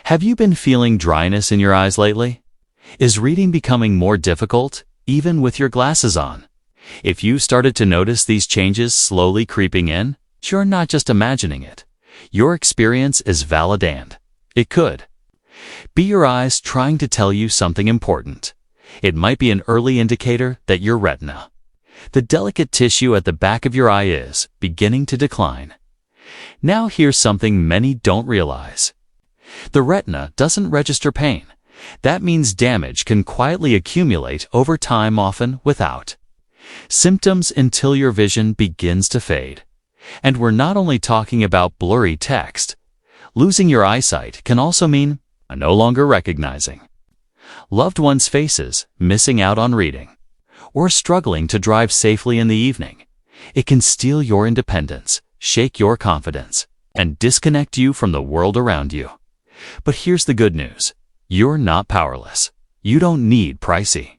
Have you been feeling dryness in your eyes lately? Is reading becoming more difficult, even with your glasses on? If you started to notice these changes slowly creeping in, you're not just imagining it. Your experience is valid and it could be your eyes trying to tell you something important. It might be an early indicator that your retina, the delicate tissue at the back of your eye, is beginning to decline. Now here's something many don't realize. The retina doesn't register pain. That means damage can quietly accumulate over time, often without symptoms, until your vision begins to fade. And we're not only talking about blurry text. Losing your eyesight can also mean no longer recognizing loved ones' faces, missing out on reading, or struggling to drive safely in the evening. It can steal your independence, shake your confidence, and disconnect you from the world around you. But here's the good news. You're not powerless. You don't need pricey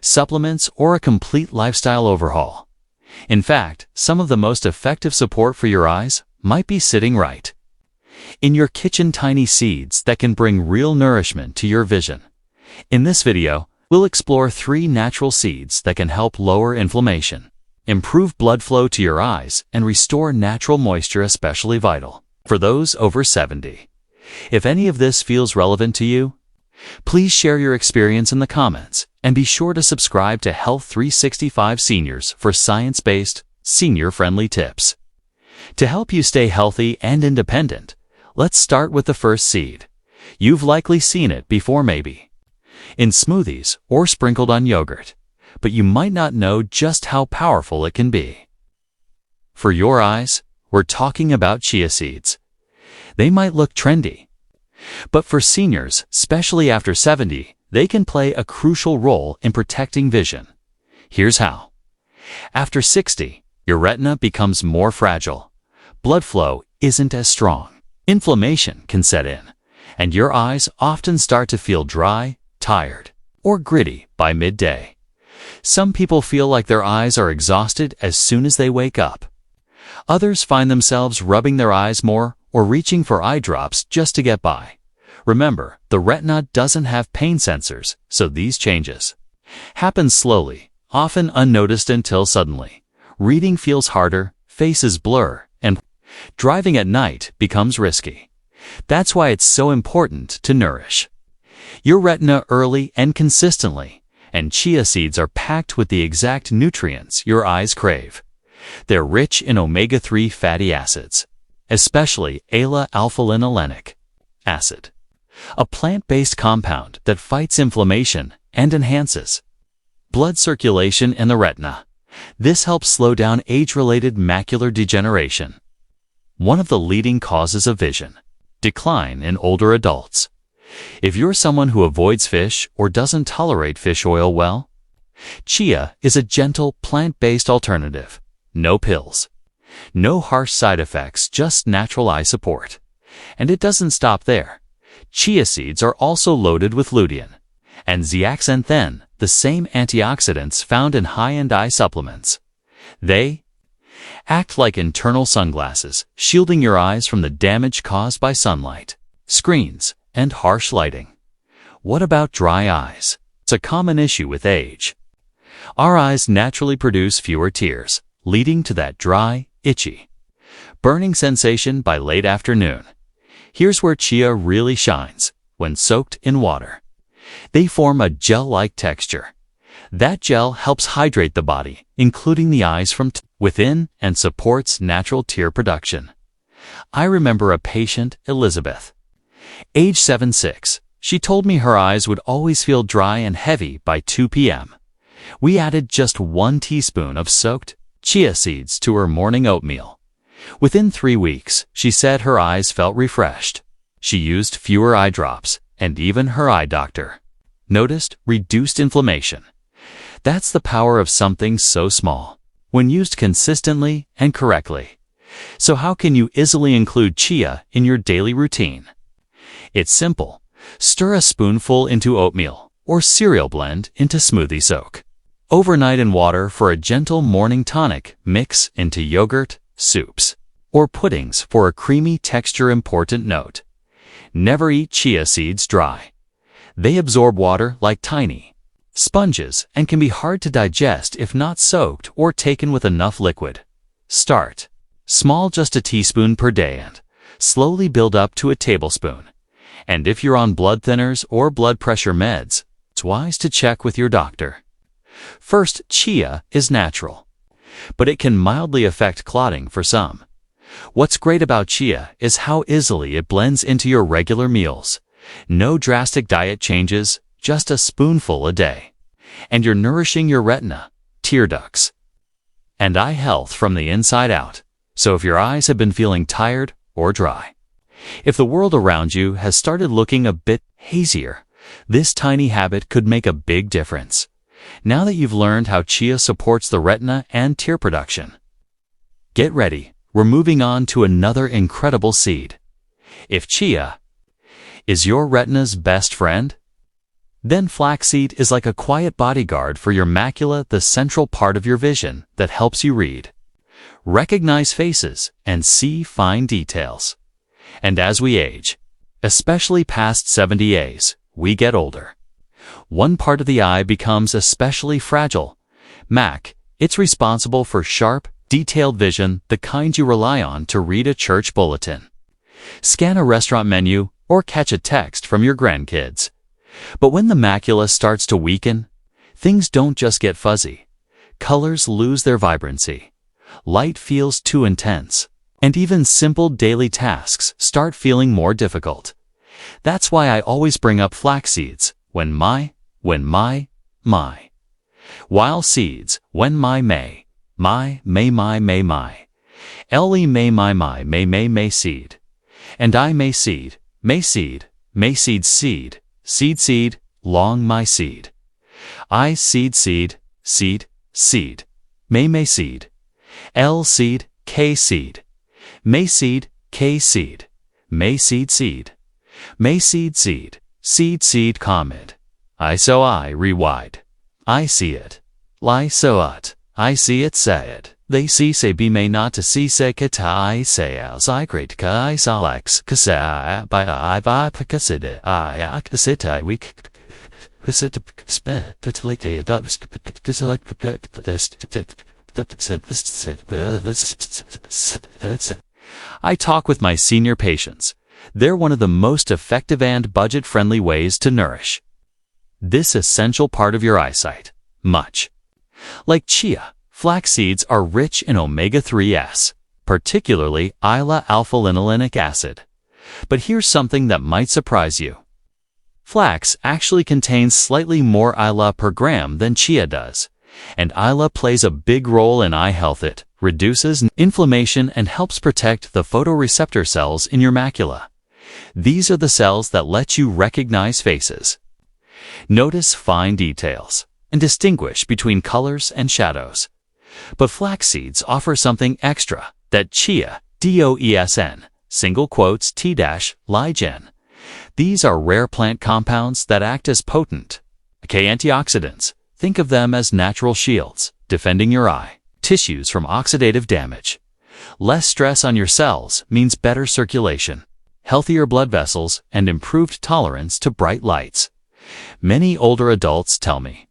supplements or a complete lifestyle overhaul. In fact, some of the most effective support for your eyes might be sitting right in your kitchen, tiny seeds that can bring real nourishment to your vision. In this video, we'll explore 3 natural seeds that can help lower inflammation, improve blood flow to your eyes, and restore natural moisture, especially vital for those over 70. If any of this feels relevant to you, please share your experience in the comments, and be sure to subscribe to Health 365 Seniors for science-based, senior-friendly tips. To help you stay healthy and independent, let's start with the first seed. You've likely seen it before, maybe in smoothies or sprinkled on yogurt, but you might not know just how powerful it can be. For your eyes, we're talking about chia seeds. They might look trendy, but for seniors, especially after 70, they can play a crucial role in protecting vision. Here's how. After 60, your retina becomes more fragile. Blood flow isn't as strong. Inflammation can set in, and your eyes often start to feel dry, tired, or gritty by midday. Some people feel like their eyes are exhausted as soon as they wake up. Others find themselves rubbing their eyes more or reaching for eye drops just to get by. Remember, the retina doesn't have pain sensors, so these changes happen slowly, often unnoticed, until suddenly reading feels harder, faces blur, and driving at night becomes risky. That's why it's so important to nourish your retina early and consistently, and chia seeds are packed with the exact nutrients your eyes crave. They're rich in omega-3 fatty acids, especially alpha-linolenic acid, a plant-based compound that fights inflammation and enhances blood circulation in the retina. This helps slow down age-related macular degeneration, one of the leading causes of vision decline in older adults. If you're someone who avoids fish or doesn't tolerate fish oil well, chia is a gentle, plant-based alternative. No pills, no harsh side effects, just natural eye support. And it doesn't stop there. Chia seeds are also loaded with lutein and zeaxanthin, the same antioxidants found in high-end eye supplements. They act like internal sunglasses, shielding your eyes from the damage caused by sunlight, screens, and harsh lighting. What about dry eyes? It's a common issue with age. Our eyes naturally produce fewer tears, leading to that dry, itchy, burning sensation by late afternoon. Here's where chia really shines. When soaked in water, they form a gel-like texture. That gel helps hydrate the body, including the eyes from within, and supports natural tear production. I remember a patient, Elizabeth, age 76. She told me her eyes would always feel dry and heavy by 2 p.m. We added just 1 teaspoon of soaked chia seeds to her morning oatmeal. Within 3 weeks, she said her eyes felt refreshed. She used fewer eye drops, and even her eye doctor noticed reduced inflammation. That's the power of something so small, when used consistently and correctly. So how can you easily include chia in your daily routine? It's simple. Stir a spoonful into oatmeal or cereal blend into smoothie. Soak overnight in water for a gentle morning tonic. Mix into yogurt, soups, or puddings for a creamy texture. Important note: Never eat chia seeds dry. They absorb water like tiny sponges and can be hard to digest if not soaked or taken with enough liquid. Start small, just a teaspoon per day, and slowly build up to a tablespoon. And if you're on blood thinners or blood pressure meds, it's wise to check with your doctor. First, chia is natural, but it can mildly affect clotting for some. What's great about chia is how easily it blends into your regular meals. No drastic diet changes, just a spoonful a day. And you're nourishing your retina, tear ducts, and eye health from the inside out. So if your eyes have been feeling tired or dry, if the world around you has started looking a bit hazier, this tiny habit could make a big difference. Now that you've learned how chia supports the retina and tear production, get ready. We're moving on to another incredible seed. If chia is your retina's best friend, then flaxseed is like a quiet bodyguard for your macula, the central part of your vision that helps you read, recognize faces, and see fine details. And as we age, especially past 70 A's, we get older. One part of the eye becomes especially fragile. It's responsible for sharp, detailed vision, the kind you rely on to read a church bulletin, scan a restaurant menu, or catch a text from your grandkids. But when the macula starts to weaken, things don't just get fuzzy. Colors lose their vibrancy. Light feels too intense. And even simple daily tasks start feeling more difficult. That's why I always bring up flax seeds while seeds may le may seed, and I may seed seed, long my seed, I seed may seed, L seed, K seed, may seed, K seed, may seed, comment. I so I rewide. I see it. Lie so ut. I see it, say it. They see say be may not to see say kata I say as I great ka I salax kasa by I va pakasida I akasita week visit spent patellate adopts I talk with my senior patients. They're one of the most effective and budget-friendly ways to nourish this essential part of your eyesight. Much like chia, flax seeds are rich in omega-3s, particularly ILA alpha-linolenic acid. But here's something that might surprise you. Flax actually contains slightly more ILA per gram than chia does, and ILA plays a big role in eye health. It reduces inflammation and helps protect the photoreceptor cells in your macula. These are the cells that let you recognize faces, notice fine details, and distinguish between colors and shadows. But flax seeds offer something extra that chia, DOESN, single quotes T-Ligen. These are rare plant compounds that act as potent antioxidants. Think of them as natural shields, defending your eye tissues from oxidative damage. Less stress on your cells means better circulation, healthier blood vessels, and improved tolerance to bright lights. Many older adults tell me,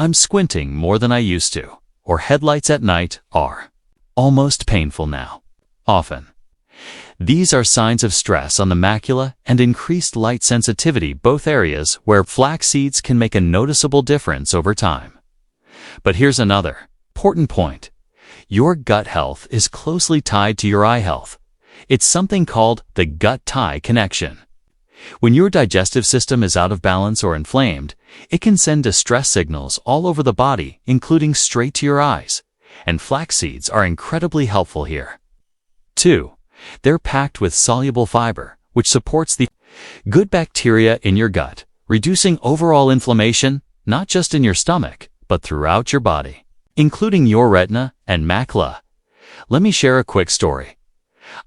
I'm squinting more than I used to, or headlights at night are almost painful now. Often, these are signs of stress on the macula and increased light sensitivity, both areas where flax seeds can make a noticeable difference over time. But here's another important point. Your gut health is closely tied to your eye health. It's something called the gut-tie connection. When your digestive system is out of balance or inflamed, it can send distress signals all over the body, including straight to your eyes. And flax seeds are incredibly helpful here. 2. They're packed with soluble fiber, which supports the good bacteria in your gut, reducing overall inflammation, not just in your stomach, but throughout your body, including your retina and macula. Let me share a quick story.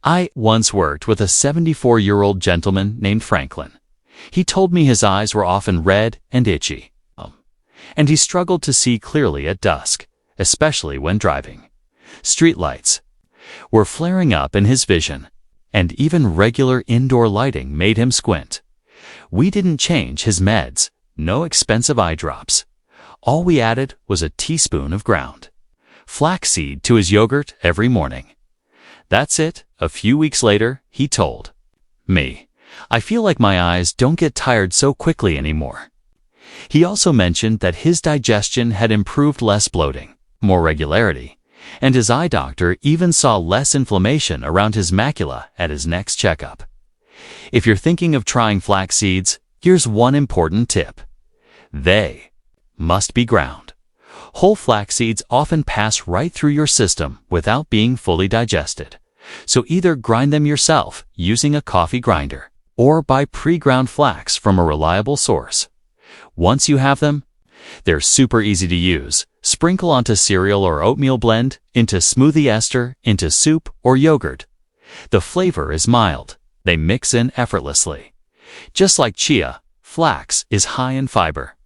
I once worked with a 74-year-old gentleman named Franklin. He told me his eyes were often red and itchy, and he struggled to see clearly at dusk, especially when driving. Streetlights were flaring up in his vision, and even regular indoor lighting made him squint. We didn't change his meds, no expensive eye drops. All we added was a teaspoon of ground flaxseed to his yogurt every morning. That's it. A few weeks later, he told me, "I feel like my eyes don't get tired so quickly anymore." He also mentioned that his digestion had improved, less bloating, more regularity, and his eye doctor even saw less inflammation around his macula at his next checkup. If you're thinking of trying flax seeds, here's one important tip. They must be ground. Whole flax seeds often pass right through your system without being fully digested. So either grind them yourself using a coffee grinder, or buy pre-ground flax from a reliable source. Once you have them, they're super easy to use. Sprinkle onto cereal or oatmeal, blend into smoothie ester, into soup or yogurt. The flavor is mild. They mix in effortlessly. Just like chia, flax is high in fiber.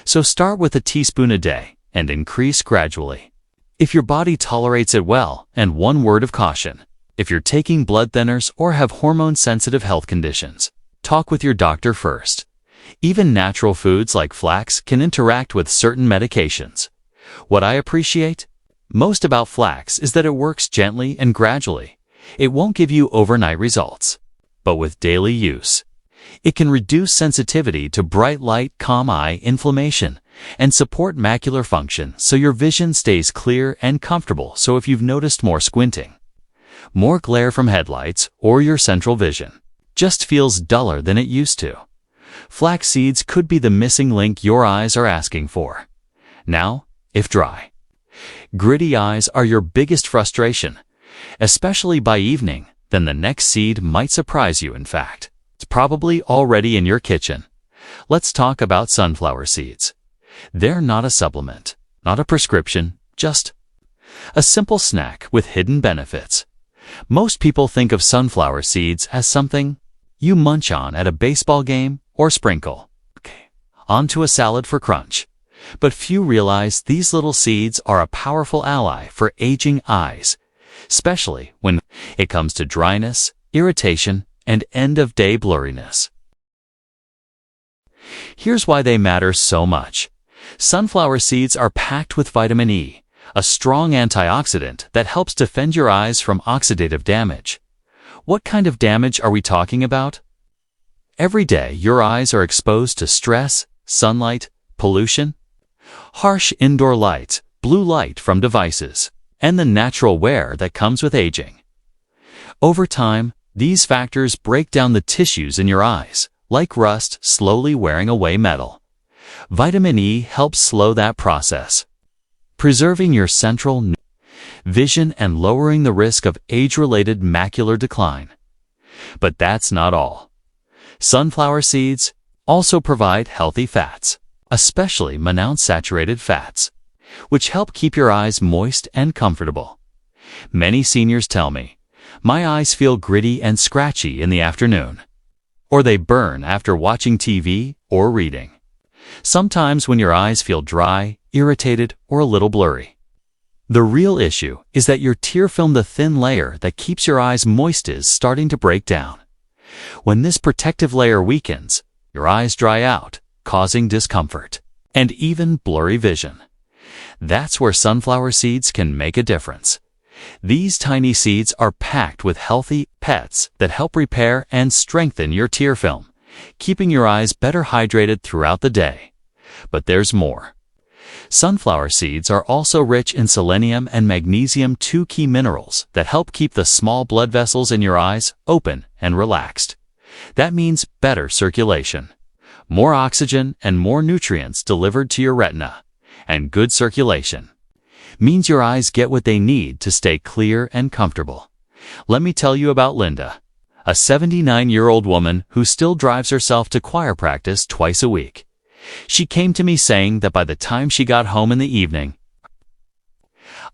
So start with a teaspoon a day and increase gradually. If your body tolerates it well, and one word of caution, if you're taking blood thinners or have hormone-sensitive health conditions, talk with your doctor first. Even natural foods like flax can interact with certain medications. What I appreciate most about flax is that it works gently and gradually. It won't give you overnight results, but with daily use, it can reduce sensitivity to bright light, calm eye inflammation, and support macular function so your vision stays clear and comfortable. So if you've noticed more squinting, more glare from headlights, or your central vision just feels duller than it used to, flax seeds could be the missing link your eyes are asking for. Now, if dry, gritty eyes are your biggest frustration, especially by evening, then the next seed might surprise you. In fact, it's probably already in your kitchen. Let's talk about sunflower seeds. They're not a supplement, not a prescription, just a simple snack with hidden benefits. Most people think of sunflower seeds as something you munch on at a baseball game or sprinkle onto a salad for crunch. But few realize these little seeds are a powerful ally for aging eyes, especially when it comes to dryness, irritation, and end-of-day blurriness. Here's why they matter so much. Sunflower seeds are packed with vitamin E, a strong antioxidant that helps defend your eyes from oxidative damage. What kind of damage are we talking about? Every day, your eyes are exposed to stress, sunlight, pollution, harsh indoor light, blue light from devices, and the natural wear that comes with aging. Over time, these factors break down the tissues in your eyes, like rust slowly wearing away metal. Vitamin E helps slow that process, preserving your central vision and lowering the risk of age-related macular decline. But that's not all. Sunflower seeds also provide healthy fats, especially monounsaturated fats, which help keep your eyes moist and comfortable. Many seniors tell me, "My eyes feel gritty and scratchy in the afternoon," or they burn after watching TV or reading. Sometimes when your eyes feel dry, irritated, or a little blurry. The real issue is that your tear film, the thin layer that keeps your eyes moist, is starting to break down. When this protective layer weakens, your eyes dry out, causing discomfort and even blurry vision. That's where sunflower seeds can make a difference. These tiny seeds are packed with healthy pets that help repair and strengthen your tear film, keeping your eyes better hydrated throughout the day. But there's more. Sunflower seeds are also rich in selenium and magnesium, two key minerals that help keep the small blood vessels in your eyes open and relaxed. That means better circulation, more oxygen and more nutrients delivered to your retina. And good circulation means your eyes get what they need to stay clear and comfortable. Let me tell you about Linda, a 79-year-old woman who still drives herself to choir practice twice a week. She came to me saying that by the time she got home in the evening,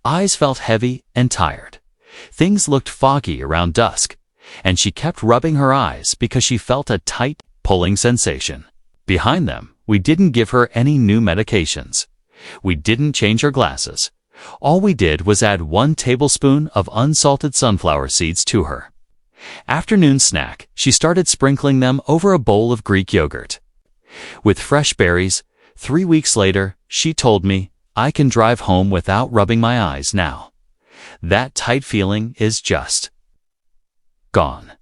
eyes felt heavy and tired. Things looked foggy around dusk, and she kept rubbing her eyes because she felt a tight, pulling sensation. Behind them, we didn't give her any new medications. We didn't change her glasses. All we did was add 1 tablespoon of unsalted sunflower seeds to her. Afternoon snack, she started sprinkling them over a bowl of Greek yogurt. With fresh berries, 3 weeks later, she told me, "I can drive home without rubbing my eyes now." That tight feeling is just gone.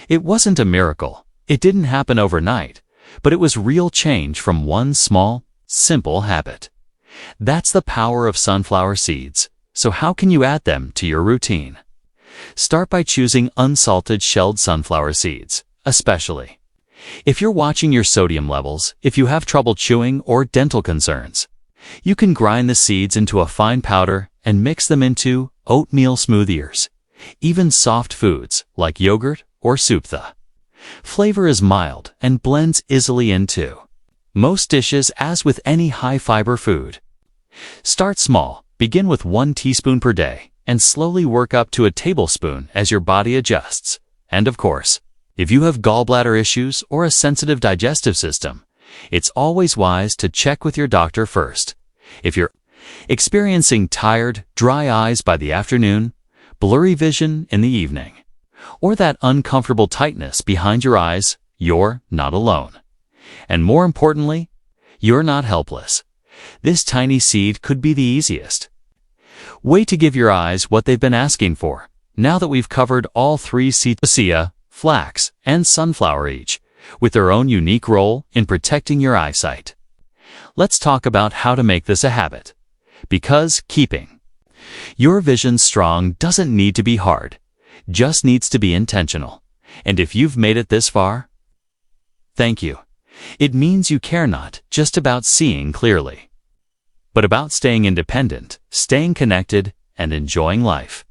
It wasn't a miracle. It didn't happen overnight, but it was real change from one small, simple habit. That's the power of sunflower seeds. So how can you add them to your routine? Start by choosing unsalted shelled sunflower seeds, especially if you're watching your sodium levels, if you have trouble chewing or dental concerns. You can grind the seeds into a fine powder and mix them into oatmeal smoothies, even soft foods like yogurt or soup. The flavor is mild and blends easily into most dishes, as with any high-fiber food. Start small. Begin with 1 teaspoon per day and slowly work up to a tablespoon as your body adjusts. And of course, if you have gallbladder issues or a sensitive digestive system, it's always wise to check with your doctor first. If you're experiencing tired, dry eyes by the afternoon, blurry vision in the evening, or that uncomfortable tightness behind your eyes, you're not alone. And more importantly, you're not helpless. This tiny seed could be the easiest way to give your eyes what they've been asking for. Now that we've covered all 3 seeds, chia, flax, and sunflower, each with their own unique role in protecting your eyesight, let's talk about how to make this a habit. Because keeping your vision strong doesn't need to be hard, just needs to be intentional. And if you've made it this far, thank you. It means you care not just about seeing clearly, but about staying independent, staying connected, and enjoying life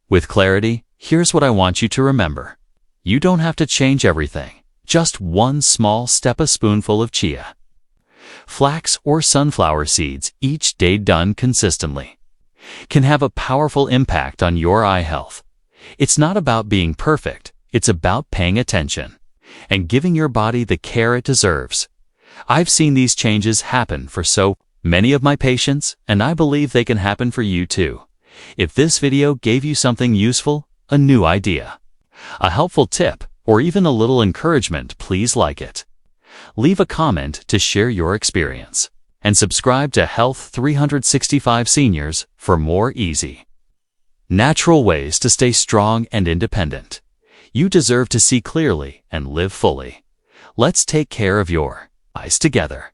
with clarity. Here's what I want you to remember. You don't have to change everything. Just one small step, a spoonful of chia, flax, or sunflower seeds each day done consistently can have a powerful impact on your eye health. It's not about being perfect. It's about paying attention and giving your body the care it deserves. I've seen these changes happen for so many of my patients, and I believe they can happen for you too. If this video gave you something useful, a new idea, a helpful tip, or even a little encouragement, please like it. Leave a comment to share your experience, and subscribe to Health 365 Seniors for more easy, natural ways to stay strong and independent. You deserve to see clearly and live fully. Let's take care of your eyes together.